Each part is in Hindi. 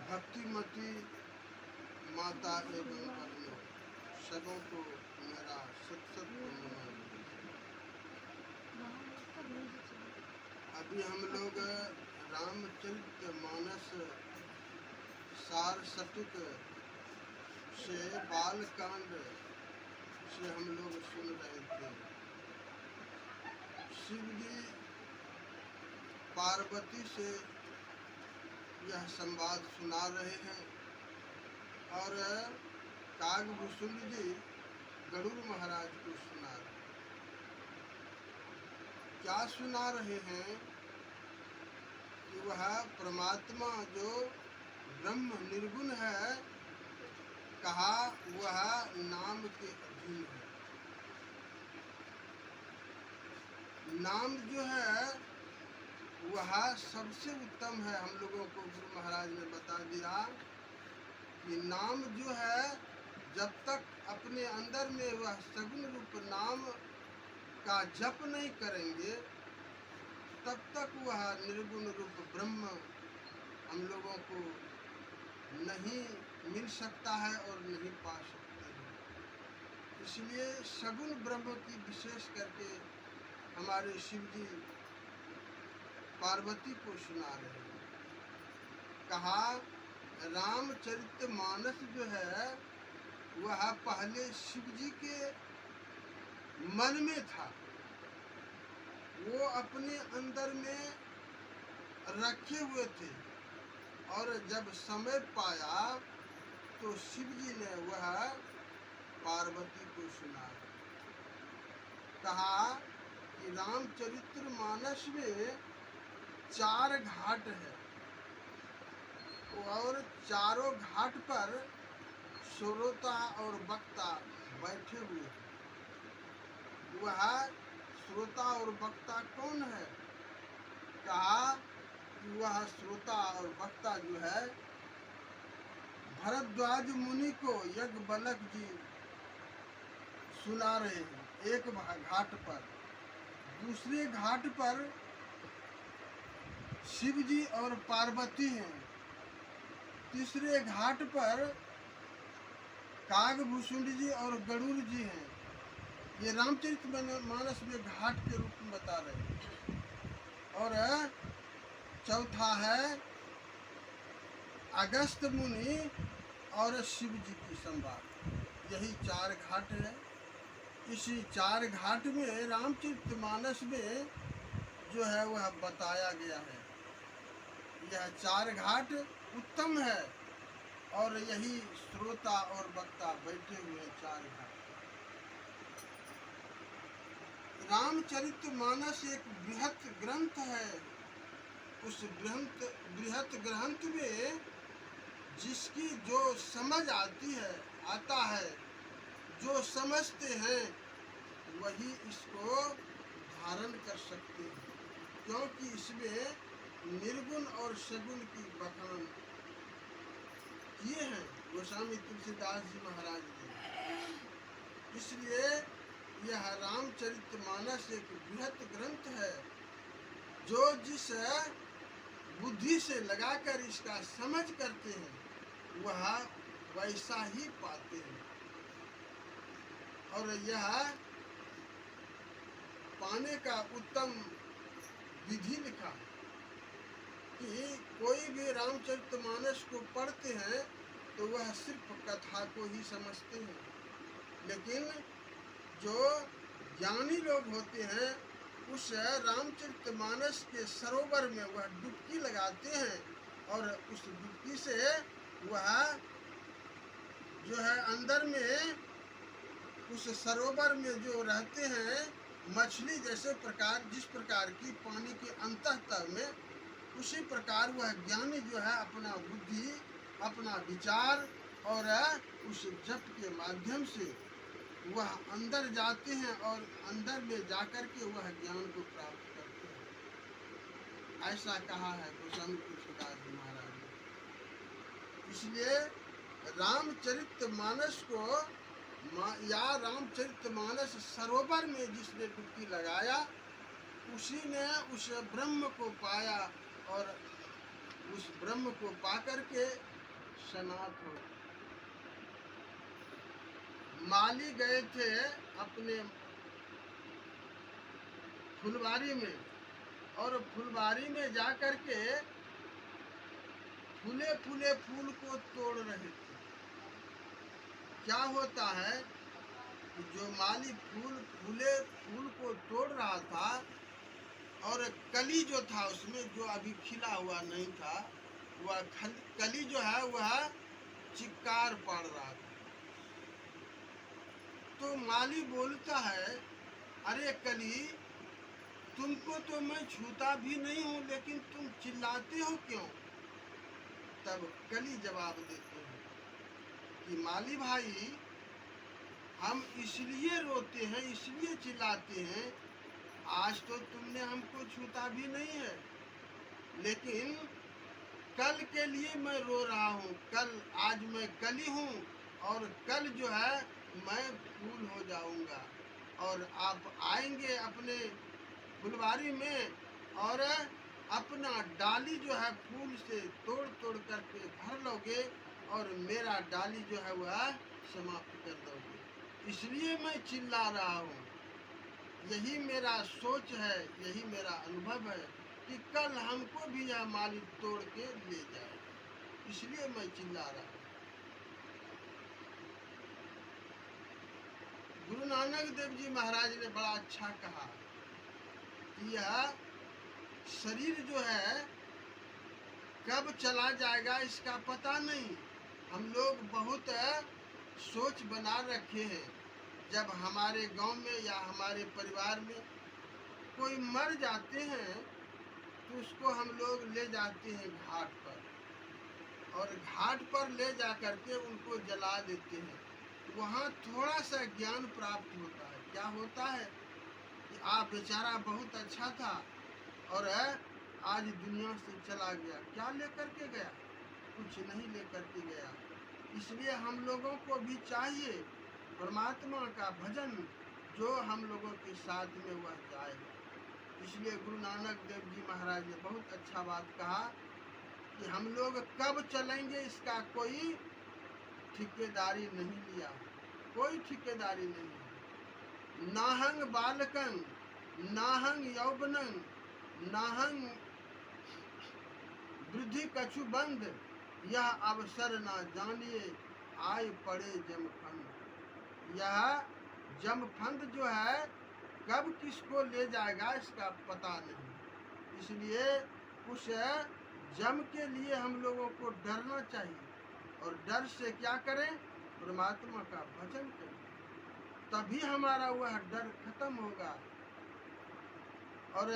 भक्तिमती माता एवं बहनों, सबों को मेरा सत सत नमन। अभी हम लोग रामचरितमानस सार शतक से बालकांड से हम लोग सुन रहे थे। शिव जी पार्वती से यह संवाद सुना रहे हैं और कागभूषण जी गरुड़ महाराज को सुना रहे हैं। क्या सुना रहे हैं कि वह परमात्मा जो ब्रह्म निर्गुण है, कहा वह नाम के अधीन है। नाम जो है वह सबसे उत्तम है। हम लोगों को गुरु महाराज ने बता दिया कि नाम जो है, जब तक अपने अंदर में वह सगुण रूप नाम का जप नहीं करेंगे, तब तक वह निर्गुण रूप ब्रह्म हम लोगों को नहीं मिल सकता है और नहीं पा सकते हैं। इसलिए सगुण ब्रह्म की विशेष करके हमारे शिव जी पार्वती को सुना रहे हैं। कहा रामचरितमानस जो है वह पहले शिव जी के मन में था, वो अपने अंदर में रखे हुए थे और जब समय पाया तो शिव जी ने वह पार्वती को सुना। कहा कि रामचरितमानस में 4 घाट है और चारों घाट पर श्रोता और वक्ता बैठे हुए हैं। वह श्रोता और वक्ता कौन है? कहा कि वह श्रोता और वक्ता जो है भरद्वाज मुनि को यज्ञवल्क्य जी सुना रहे हैं एक घाट पर। दूसरे घाट पर शिव जी और पार्वती हैं। तीसरे घाट पर कागभूषण जी और गरुड़ जी हैं। ये रामचरितमानस में घाट के रूप में बता रहे हैं। और चौथा है अगस्त मुनि और शिव जी की संवाद। यही 4 घाट है। इसी 4 घाट में रामचरितमानस में जो है वह बताया गया है। यह 4 घाट उत्तम है और यही श्रोता और वक्ता बैठे हुए 4 घाट। रामचरितमानस एक बृहत ग्रंथ है। उस बृहत ग्रंथ में जिसकी जो समझ आता है, जो समझते हैं वही इसको धारण कर सकते हैं, क्योंकि इसमें निर्गुण और सगुण की बखान किए हैं गोस्वामी तुलसीदास जी महाराज ने। इसलिए यह रामचरितमानस एक बृहत ग्रंथ है। जो जिस बुद्धि से लगाकर इसका समझ करते हैं वह वैसा ही पाते हैं। और यह पाने का उत्तम विधि लिखा कि कोई भी रामचरितमानस को पढ़ते हैं तो वह सिर्फ कथा को ही समझते हैं, लेकिन जो ज्ञानी लोग होते हैं उस रामचरितमानस के सरोवर में वह डुबकी लगाते हैं और उस डुबकी से वह जो है अंदर में उस सरोवर में जो रहते हैं मछली जैसे प्रकार, जिस प्रकार की पानी के अंतःतः में, उसी प्रकार वह ज्ञानी जो है अपना बुद्धि, अपना विचार और उस जप के माध्यम से वह अंदर जाते हैं और अंदर में जाकर के वह ज्ञान को प्राप्त करते हैं। ऐसा कहा है गोस्वामी तुलसीदास जी महाराज ने। इसलिए रामचरितमानस को या रामचरितमानस सरोवर में जिसने डुबकी लगाया उसी ने उस ब्रह्म को पाया और उस ब्रह्म को पाकर के सनात हो। माली गए थे अपने फुलवारी में, और फुलवारी में जा कर के फूले फूले फूल को तोड़ रहे थे। क्या होता है कि जो माली फूले फूल को तोड़ रहा था, और कली जो था उसमें जो अभी खिला हुआ नहीं था, वह कली जो है वह चिक्कार पड़ रहा था। तो माली बोलता है, अरे कली, तुमको तो मैं छूता भी नहीं हूँ, लेकिन तुम चिल्लाते हो क्यों? तब कली जवाब देते हैं कि माली भाई, हम इसलिए रोते हैं, इसलिए चिल्लाते हैं, आज तो तुमने हमको छूता भी नहीं है, लेकिन कल के लिए मैं रो रहा हूँ। आज मैं कली हूँ, और कल जो है मैं फूल हो जाऊंगा, और आप आएंगे अपने फुलवारी में, और अपना डाली जो है फूल से तोड़ तोड़ करके भर लोगे, और मेरा डाली जो है वह समाप्त कर दोगे। इसलिए मैं चिल्ला रहा हूँ। यही मेरा सोच है, यही मेरा अनुभव है कि कल हमको भी यह माली तोड़ के ले जाए, इसलिए मैं चिल्ला रहा हूँ। गुरु नानक देव जी महाराज ने बड़ा अच्छा कहा कि यह शरीर जो है कब चला जाएगा इसका पता नहीं। हम लोग बहुत सोच बना रखे हैं, जब हमारे गांव में या हमारे परिवार में कोई मर जाते हैं तो उसको हम लोग ले जाते हैं घाट पर, और घाट पर ले जा करके उनको जला देते हैं। वहाँ थोड़ा सा ज्ञान प्राप्त होता है। क्या होता है कि आप बेचारा बहुत अच्छा था और आज दुनिया से चला गया। क्या लेकर के गया? कुछ नहीं लेकर के गया। इसलिए हम लोगों को भी चाहिए परमात्मा का भजन जो हम लोगों के साथ में वह जाएगा। इसलिए गुरु नानक देव जी महाराज ने बहुत अच्छा बात कहा कि हम लोग कब चलेंगे इसका कोई ठेकेदारी नहीं लिया, कोई ठेकेदारी नहीं। नाहंग बालकं नाहंग यौवनं नाहंग वृद्धि कछु बंद, यह अवसर ना जानिए आए पड़े जमफंद। यह जमफंद जो है कब किसको ले जाएगा इसका पता नहीं। इसलिए उस जम के लिए हम लोगों को डरना चाहिए, और डर से क्या करें? परमात्मा का भजन करें, तभी हमारा वह डर खत्म होगा। और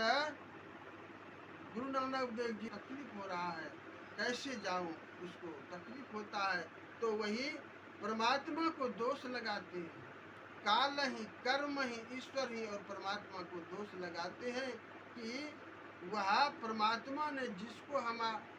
गुरु नानक देव जी तकलीफ हो रहा है, कैसे जाऊं? उसको तकलीफ होता है तो वही परमात्मा को दोष लगाते हैं। काल ही, कर्म ही, ईश्वर ही, और परमात्मा को दोष लगाते हैं कि वह परमात्मा ने जिसको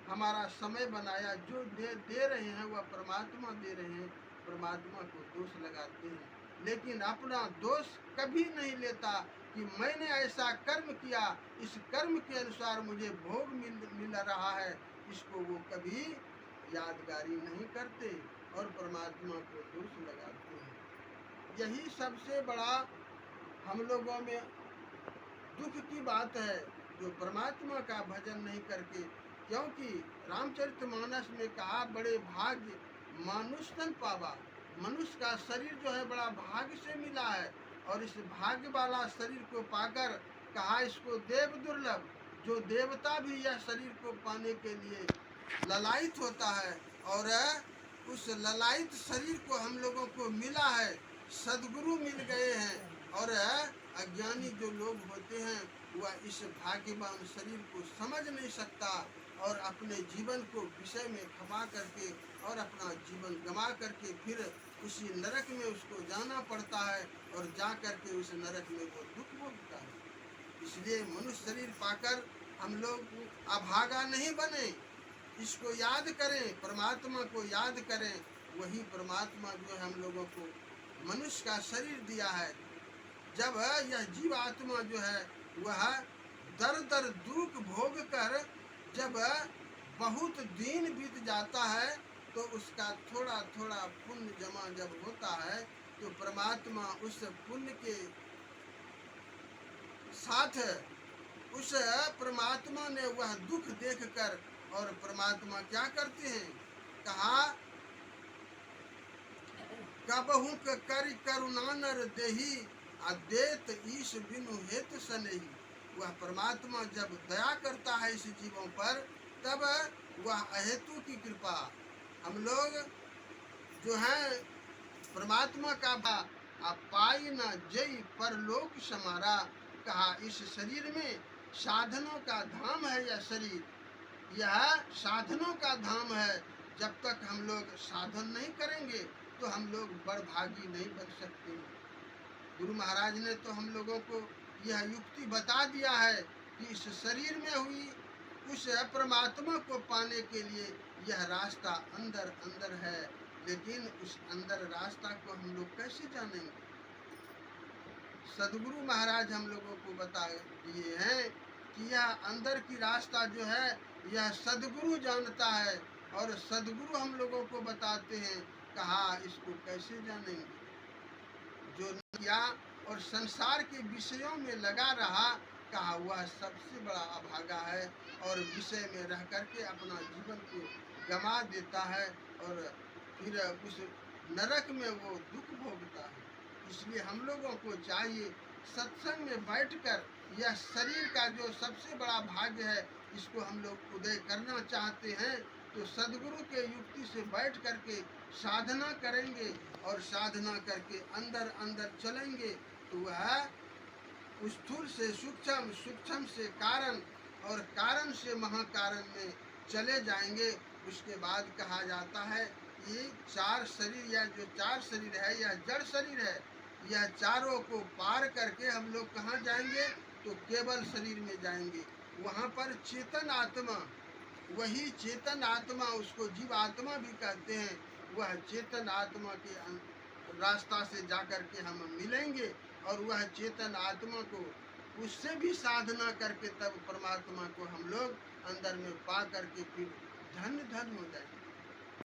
हमारा समय बनाया, जो दे रहे हैं वह परमात्मा दे रहे हैं, परमात्मा को दोष लगाते हैं। लेकिन अपना दोष कभी नहीं लेता कि मैंने ऐसा कर्म किया, इस कर्म के अनुसार मुझे भोग मिल रहा है, इसको वो कभी यादगारी नहीं करते और परमात्मा को दोष लगाते हैं। यही सबसे बड़ा हम लोगों में दुख की बात है, जो परमात्मा का भजन नहीं करके। क्योंकि रामचरितमानस में कहा, बड़े भाग्य मानुष तन पावा। मनुष्य का शरीर जो है बड़ा भाग्य से मिला है, और इस भाग्य वाला शरीर को पाकर कहा इसको देव दुर्लभ। जो देवता भी यह शरीर को पाने के लिए ललायित होता है, और उस ललायित शरीर को हम लोगों को मिला है, सद्गुरु मिल गए हैं। और अज्ञानी जो लोग होते हैं वह इस भाग्यवान शरीर को समझ नहीं सकता, और अपने जीवन को विषय में खपा करके और अपना जीवन गंवा करके फिर उसी नरक में उसको जाना पड़ता है, और जा करके उस नरक में वो दुख भोगता है। इसलिए मनुष्य शरीर पाकर हम लोग अभागा नहीं बने, इसको याद करें, परमात्मा को याद करें। वही परमात्मा जो है हम लोगों को मनुष्य का शरीर दिया है। जब यह जीव आत्मा जो है वह दर दर दुख भोग कर जब बहुत दिन बीत जाता है, तो उसका थोड़ा थोड़ा पुण्य जमा जब होता है तो परमात्मा उस पुण्य के साथ उस परमात्मा ने वह दुख देखकर और परमात्मा क्या करते हैं, कहा कबहू करि करुणा नर देही अदेत ईश बिनु हेत सनेही। वह परमात्मा जब दया करता है इस जीवों पर तब वह अहेतु की कृपा हम लोग जो है परमात्मा का पाई न जय परलोक समारा। कहा इस शरीर में साधनों का धाम है, यह शरीर यह साधनों का धाम है। जब तक हम लोग साधन नहीं करेंगे तो हम लोग बड़भागी नहीं बन सकते। गुरु महाराज ने तो हम लोगों को यह युक्ति बता दिया है कि इस शरीर में हुई उस परमात्मा को पाने के लिए यह रास्ता अंदर अंदर है, लेकिन उस अंदर रास्ता को हम लोग कैसे जानेंगे। सदगुरु महाराज हम लोगों को बता दिए हैं कि यह अंदर की रास्ता जो है यह सदगुरु जानता है और सदगुरु हम लोगों को बताते हैं। कहा इसको कैसे जानेंगे, जो किया और संसार के विषयों में लगा रहा, कहा वह सबसे बड़ा अभागा है और विषय में रह करके अपना जीवन को गंवा देता है और फिर उस नरक में वो दुख भोगता है। इसलिए हम लोगों को चाहिए सत्संग में बैठकर यह शरीर का जो सबसे बड़ा भाग्य है इसको हम लोग उदय करना चाहते हैं तो सदगुरु के युक्ति से बैठ करके साधना करेंगे और साधना करके अंदर अंदर चलेंगे तो वह स्थूल से सूक्ष्म, सूक्ष्म से कारण और कारण से महाकारण में चले जाएंगे। उसके बाद कहा जाता है ये चार शरीर या जो चार शरीर है यह जड़ शरीर है, यह चारों को पार करके हम लोग कहाँ जाएंगे तो केवल शरीर में जाएंगे। वहाँ पर चेतन आत्मा, वही चेतन आत्मा उसको जीव आत्मा भी कहते हैं, वह चेतन आत्मा के रास्ता से जाकर के हम मिलेंगे और वह चेतन आत्मा को उससे भी साधना करके तब परमात्मा को हम लोग अंदर में पा करके फिर धन धन हो जाएंगे।